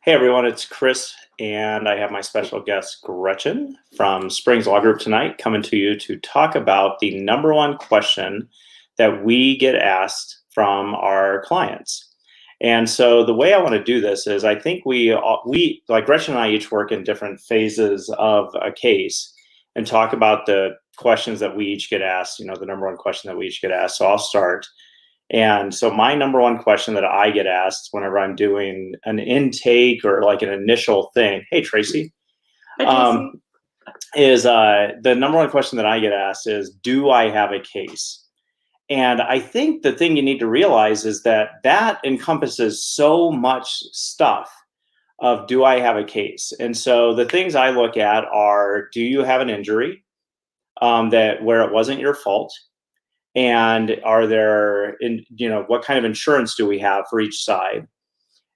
Hey everyone, it's Chris, and I have my special guest Gretchen from Springs Law Group tonight, coming to you to talk about the number one question that we get asked from our clients. And so the way I want to do this is, I think we like Gretchen and I each work in different phases of a case and talk about the questions that we each get asked. The number one question that we each get asked. So I'll start. And so my number one question that I get asked whenever I'm doing an intake or like an initial thing, hey Tracy, Hi, um, Tracy. is the number one question that I get asked is, do I have a case? And I think the thing you need to realize is that that encompasses so much stuff of, do I have a case? And so the things I look at are, do you have an injury that where it wasn't your fault? And are there what kind of insurance do we have for each side?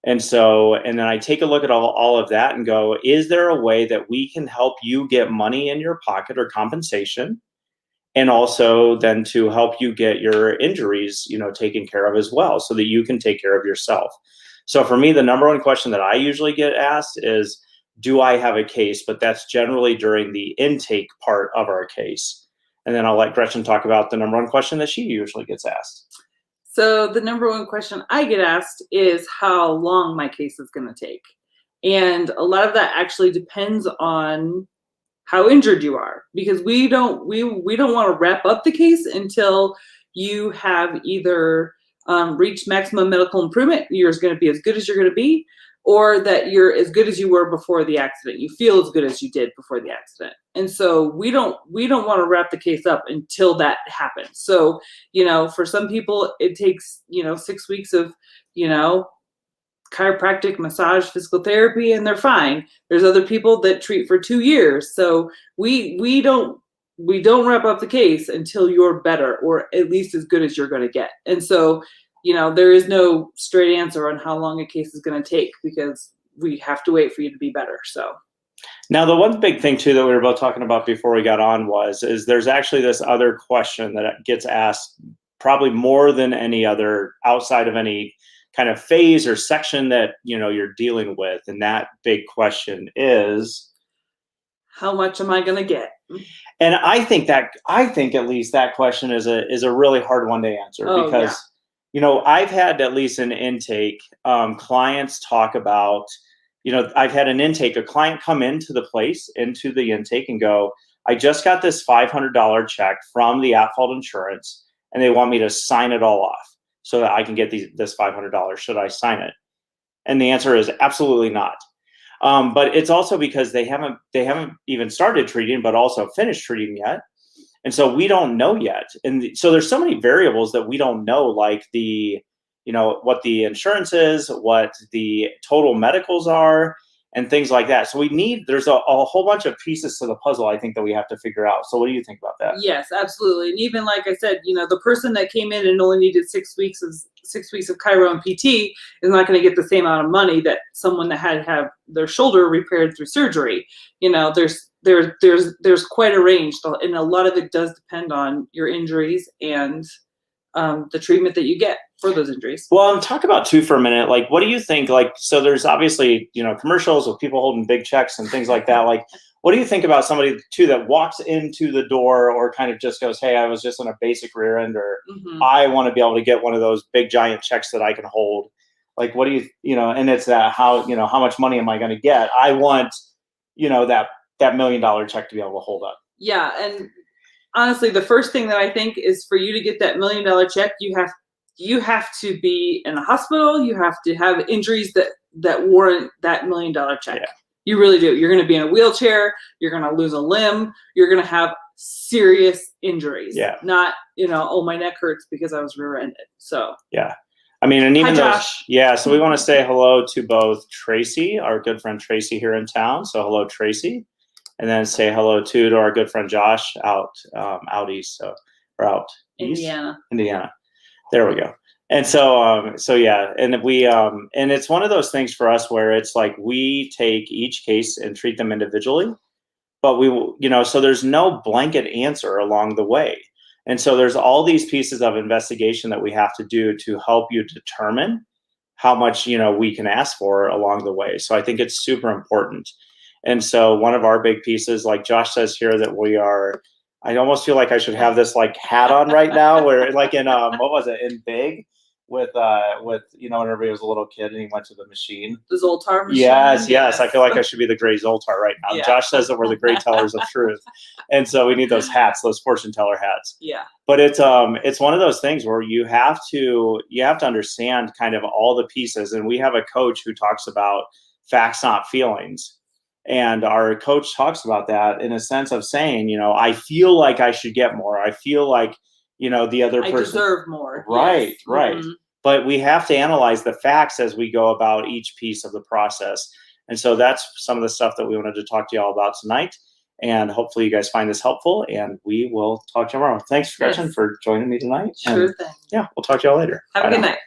And then I take a look at all of that and go, is there a way that we can help you get money in your pocket or compensation, and also then to help you get your injuries taken care of as well, so that you can take care of yourself? So for me, the number one question that I usually get asked is, do I have a case? But that's generally during the intake part of our case. And then I'll let Gretchen talk about the number one question that she usually gets asked. So the number one question I get asked is how long my case is going to take. And a lot of that actually depends on how injured you are, because we don't want to wrap up the case until you have either reached maximum medical improvement, you're going to be as good as you're going to be, or that you're as good as you were before the accident. You feel as good as you did before the accident. And so we don't want to wrap the case up until that happens. So, for some people it takes, 6 weeks of, chiropractic, massage, physical therapy, and they're fine. There's other people that treat for 2 years. So we don't wrap up the case until you're better, or at least as good as you're going to get. And so, there is no straight answer on how long a case is going to take, because we have to wait for you to be better. So Now, the one big thing too that we were both talking about before we got on is there's actually this other question that gets asked probably more than any other, outside of any kind of phase or section that you're dealing with. And that big question is, how much am I going to get? and I think at least that question is a really hard one to answer. Oh, Because I've had, at least an intake, clients talk about, I've had an intake, a client come into the intake and go, I just got this $500 check from the at-fault insurance, and they want me to sign it all off so that I can get this $500. Should I sign it? And the answer is absolutely not. But it's also because they haven't even started treating, but also finished treating yet. And so we don't know yet. And so there's so many variables that we don't know, like what the insurance is, what the total medicals are, and things like that. So there's a whole bunch of pieces to the puzzle, I think, that we have to figure out. So what do you think about that? Yes, absolutely. And even like I said, the person that came in and only needed 6 weeks of chiro and PT is not going to get the same amount of money that someone that had to have their shoulder repaired through surgery. There's quite a range, and a lot of it does depend on your injuries and the treatment that you get for those injuries. Well, talk about too for a minute. Like, what do you think? Like, so there's obviously, commercials with people holding big checks and things like that. Like, what do you think about somebody too that walks into the door, or kind of just goes, hey, I was just on a basic rear end, or I want to be able to get one of those big giant checks that I can hold. Like, what do and it's that, how much money am I going to get? I want, that $1 million check to be able to hold up. Yeah. And honestly, the first thing that I think is, for you to get that $1 million check, you have to be in the hospital. You have to have injuries that warrant that $1 million check. Yeah. You really do. You're going to be in a wheelchair. You're going to lose a limb. You're going to have serious injuries. Yeah. Not, oh, my neck hurts because I was rear-ended. So yeah. I mean, and even Hi, Josh. So we want to say hello to both Tracy, our good friend Tracy here in town. So hello, Tracy. And then say hello to our good friend Josh out east. Or out Indiana. East? Indiana. There we go. And so yeah, and and it's one of those things for us where it's like, we take each case and treat them individually, but so there's no blanket answer along the way. And so there's all these pieces of investigation that we have to do to help you determine how much, we can ask for along the way. So I think it's super important. And so one of our big pieces, like Josh says here, that I almost feel like I should have this like hat on right now, where like in what was it, in Big, with when everybody was a little kid and he went to the machine. The Zoltar machine. Yes. I feel like I should be the Grey Zoltar right now. Yeah. Josh says that we're the great tellers of truth, and so we need those hats, those fortune teller hats. Yeah. But it's one of those things where you have to understand kind of all the pieces. And we have a coach who talks about facts, not feelings. And our coach talks about that in a sense of saying, I feel like I should get more. I feel like, the other person. I deserve more. Right, yes. right. Mm-hmm. But we have to analyze the facts as we go about each piece of the process. And so that's some of the stuff that we wanted to talk to you all about tonight. And hopefully you guys find this helpful, and we will talk to you tomorrow. Thanks, Gretchen, for joining me tonight. Sure and, thing. Yeah, we'll talk to y'all later. Have a good night.